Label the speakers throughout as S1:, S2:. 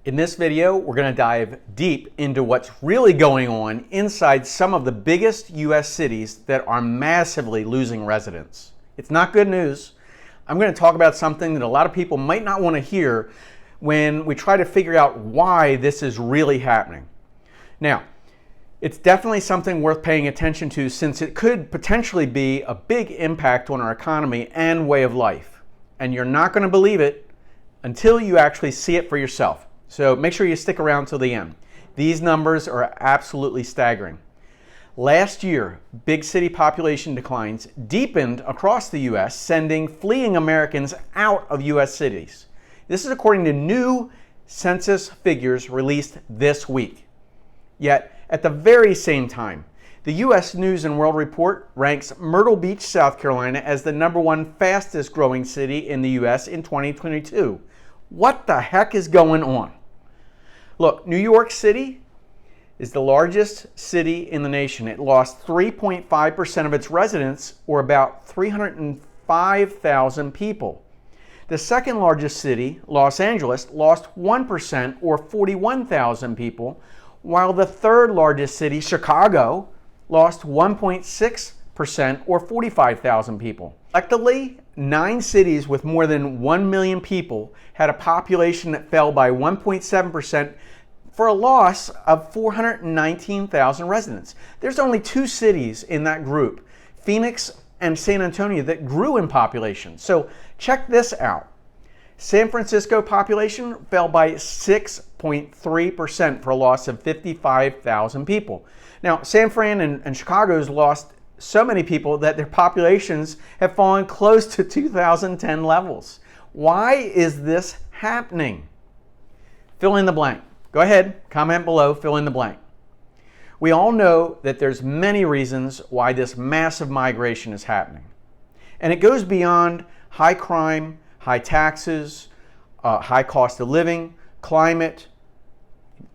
S1: In this video, we're going to dive deep into what's really going on inside some of the biggest US cities that are massively losing residents. It's not good news. I'm going to talk about something that a lot of people might not want to hear when we try to figure out why this is really happening. Now, it's definitely something worth paying attention to since it could potentially be a big impact on our economy and way of life. And you're not going to believe it until you actually see it for yourself. So make sure you stick around till the end. These numbers are absolutely staggering. Last year, big city population declines deepened across the US, sending fleeing Americans out of US cities. This is according to new census figures released this week. Yet, at the very same time, the US News and World Report ranks Myrtle Beach, South Carolina as the #1 fastest growing city in the US in 2022. What the heck is going on? Look, New York City is the largest city in the nation. It lost 3.5% of its residents, or about 305,000 people. The second largest city, Los Angeles, lost 1%, or 41,000 people, while the third largest city, Chicago, lost 1.6%, or 45,000 people. Collectively, 9 cities with more than 1 million people had a population that fell by 1.7% for a loss of 419,000 residents. There's only 2 cities in that group, Phoenix and San Antonio, that grew in population. So check this out. San Francisco population fell by 6.3% for a loss of 55,000 people. Now, San Fran and Chicago's lost so many people that their populations have fallen close to 2010 levels. Why is this happening? Fill in the blank. Go ahead, comment below, fill in the blank. We all know that there's many reasons why this massive migration is happening. And it goes beyond high crime, high taxes, high cost of living, climate,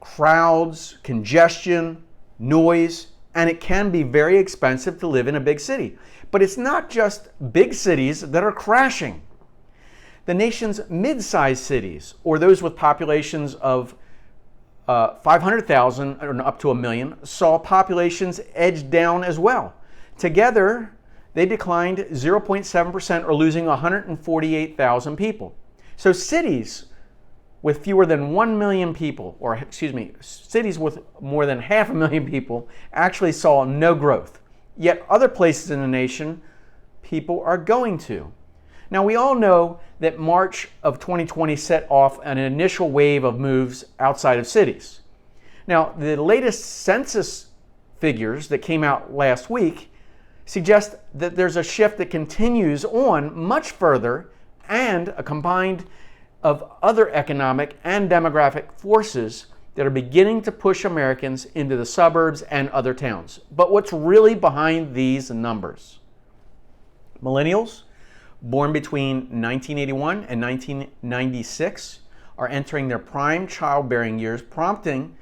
S1: crowds, congestion, noise, and it can be very expensive to live in a big city. But it's not just big cities that are crashing. The nation's mid-sized cities, or those with populations of 500,000 or up to 1 million, saw populations edge down as well. Together, they declined 0.7%, or losing 148,000 people. So cities with fewer than 1 million people, or cities with more than 500,000 people actually saw no growth. Yet other places in the nation, people are going to. Now, we all know that March of 2020 set off an initial wave of moves outside of cities. Now, the latest census figures that came out last week suggest that there's a shift that continues on much further, and a combined of other economic and demographic forces that are beginning to push Americans into the suburbs and other towns. But what's really behind these numbers? Millennials, born between 1981 and 1996, are entering their prime childbearing years, prompting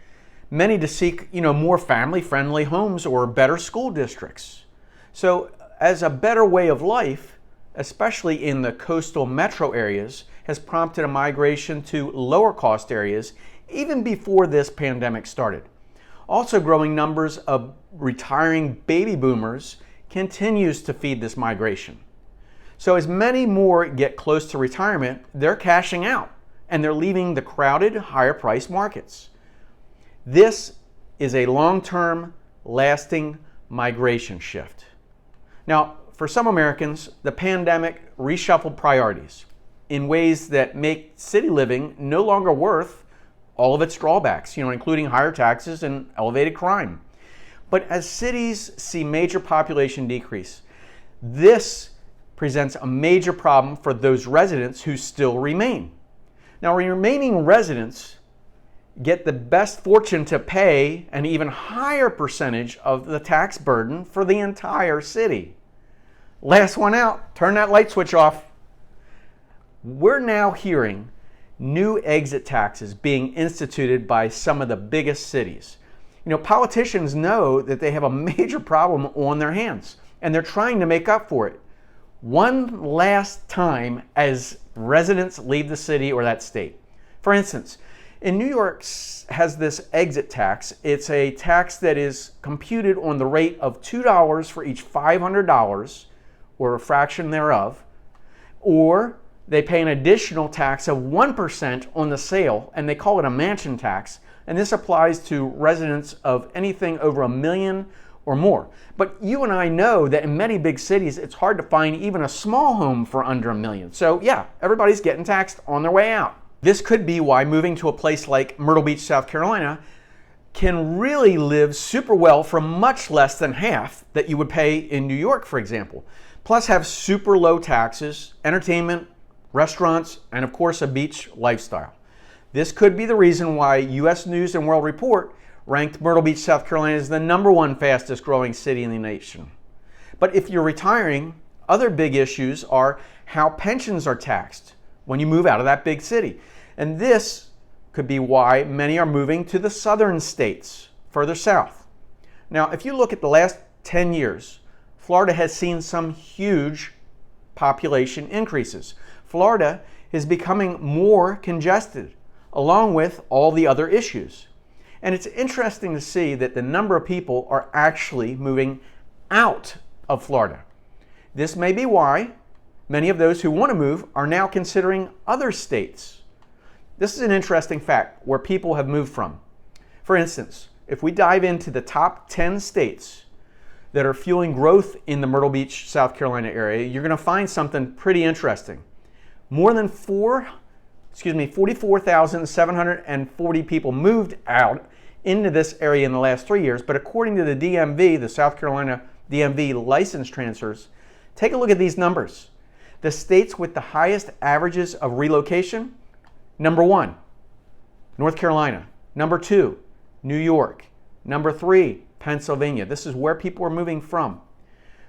S1: many to seek, more family-friendly homes or better school districts. So, as a better way of life, especially in the coastal metro areas, has prompted a migration to lower cost areas even before this pandemic started. Also, growing numbers of retiring baby boomers continues to feed this migration. So as many more get close to retirement, they're cashing out and they're leaving the crowded, higher priced markets. This is a long-term, lasting migration shift. Now, for some Americans, the pandemic reshuffled priorities in ways that make city living no longer worth all of its drawbacks, including higher taxes and elevated crime. But as cities see major population decrease, this presents a major problem for those residents who still remain. Now, remaining residents get the best fortune to pay an even higher percentage of the tax burden for the entire city. Last one out, turn that light switch off. We're now hearing new exit taxes being instituted by some of the biggest cities. Politicians know that they have a major problem on their hands, and they're trying to make up for it one last time as residents leave the city or that state. For instance, In New York has this exit tax. It's a tax that is computed on the rate of $2 for each $500 or a fraction thereof, or they pay an additional tax of 1% on the sale, and they call it a mansion tax. And this applies to residents of anything over $1 million or more. But you and I know that in many big cities, it's hard to find even a small home for under $1 million. So yeah, everybody's getting taxed on their way out. This could be why moving to a place like Myrtle Beach, South Carolina, can really live super well for much less than half that you would pay in New York, for example. Plus have super low taxes, entertainment, restaurants, and of course a beach lifestyle. This could be the reason why US News and World Report ranked Myrtle Beach, South Carolina as the #1 fastest growing city in the nation. But if you're retiring, other big issues are how pensions are taxed when you move out of that big city. And this could be why many are moving to the southern states, further south. Now, if you look at the last 10 years, Florida has seen some huge population increases. Florida is becoming more congested, along with all the other issues. And it's interesting to see that the number of people are actually moving out of Florida. This may be why many of those who want to move are now considering other states. This is an interesting fact where people have moved from. For instance, if we dive into the top 10 states that are fueling growth in the Myrtle Beach, South Carolina area, you're going to find something pretty interesting. More than 44,740 people moved out into this area in the last 3 years, but according to the DMV, the South Carolina DMV license transfers, take a look at these numbers. The states with the highest averages of relocation: number 1, North Carolina; number 2, New York; number 3, Pennsylvania. This is where people are moving from.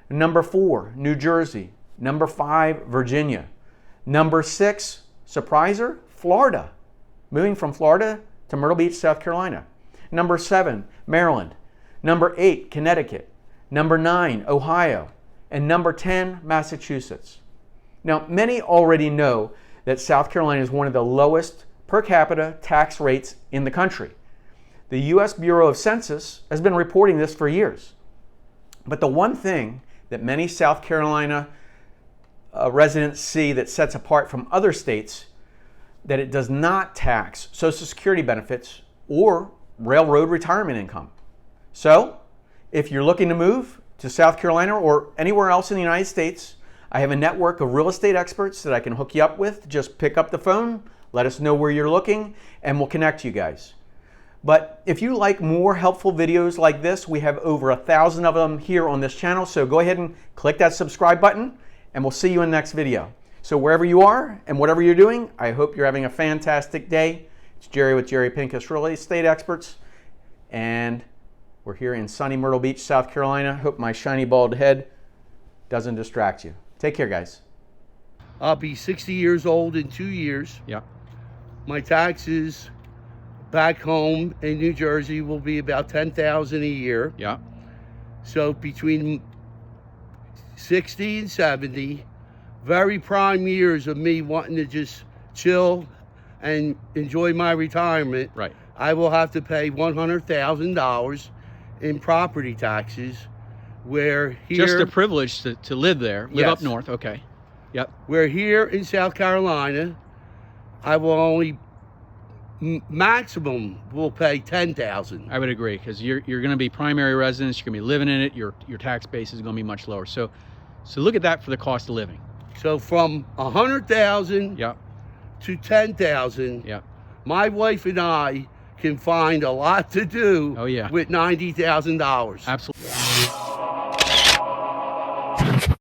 S1: Number 4, New Jersey; number 5, Virginia; number 6, surpriser, Florida. Moving from Florida to Myrtle Beach, South Carolina. Number 7, Maryland; number 8, Connecticut; number 9, Ohio; and number 10, Massachusetts. Now, many already know that South Carolina is one of the lowest per capita tax rates in the country. The US Bureau of Census has been reporting this for years. But the one thing that many South Carolina residents see that sets apart from other states, that it does not tax Social Security benefits or railroad retirement income. So, if you're looking to move to South Carolina or anywhere else in the United States, I have a network of real estate experts that I can hook you up with. Just pick up the phone, let us know where you're looking, and we'll connect you guys. But if you like more helpful videos like this, we have over 1,000 of them here on this channel. So go ahead and click that subscribe button, and we'll see you in the next video. So wherever you are and whatever you're doing, I hope you're having a fantastic day. It's Jerry with Jerry Pincus Real Estate Experts, and we're here in sunny Myrtle Beach, South Carolina. Hope my shiny bald head doesn't distract you. Take care, guys.
S2: I'll be 60 years old in 2 years.
S1: Yeah.
S2: My taxes back home in New Jersey will be about $10,000 a year.
S1: Yeah.
S2: So between 60 and 70, very prime years of me wanting to just chill and enjoy my retirement.
S1: Right.
S2: I will have to pay $100,000 in property taxes, where here...
S3: Just a privilege to live there, live up
S2: Yes.
S3: north, okay. Yep.
S2: Where here in South Carolina, I will only maximum will pay $10,000.
S3: I would agree, because you're going to be primary residence, you're going to be living in it, your tax base is going to be much lower. So look at that for the cost of living.
S2: So from $100,000
S3: Yep.
S2: to $10,000,
S3: Yep.
S2: my wife and I can find a lot to do
S3: Oh, yeah.
S2: with $90,000.
S3: Absolutely.